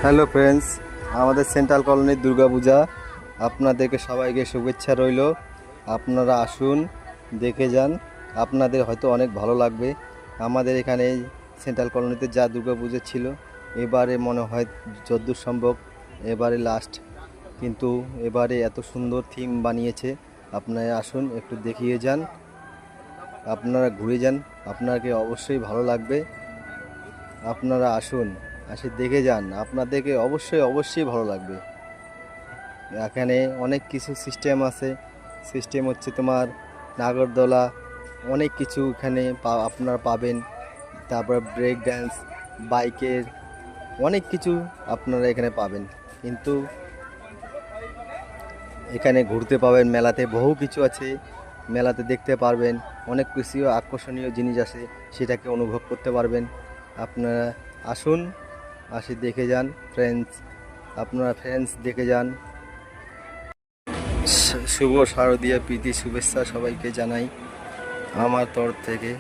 Hello friends, আমাদের central কলোনির দুর্গাপূজা আপনাদেরকে সবাইকে শুভেচ্ছা রইল। আপনারা আসুন, দেখে যান, আপনাদের হয়তো অনেক ভালো লাগবে। আমাদের এখানে সেন্ট্রাল কলোনিতে যা দুর্গাপূজা ছিল, এবারে মনে হয় যতদূর সম্ভব এবারে লাস্ট। কিন্তু এবারে এত সুন্দর থিম বানিয়েছে, আপনারা আসুন, একটু দেখিয়ে যান, আপনারা ঘুরে যান, আপনাকে অবশ্যই ভালো লাগবে। আপনারা আসুন, আসে দেখে যান, আপনাদেরকে অবশ্যই ভালো লাগবে। এখানে অনেক কিছু সিস্টেম আছে। সিস্টেম হচ্ছে তোমার নাগরদোলা, অনেক কিছু এখানে আপনারা পাবেন। তারপর ব্রেক ড্যান্স, বাইকের অনেক কিছু আপনারা এখানে পাবেন। কিন্তু এখানে ঘুরতে পাবেন, মেলাতে বহু কিছু আছে, মেলাতে দেখতে পারবেন, অনেক কিছু আকর্ষণীয় জিনিস আছে, সেটাকে অনুভব করতে পারবেন। আপনারা আসুন, আসি দেখে যান ফ্রেন্ডস, আপনারা ফ্রেন্ডস দেখে যান। শুভ শারদীয়া প্রীতি শুভেচ্ছা সবাইকে জানাই আমার তরফ থেকে।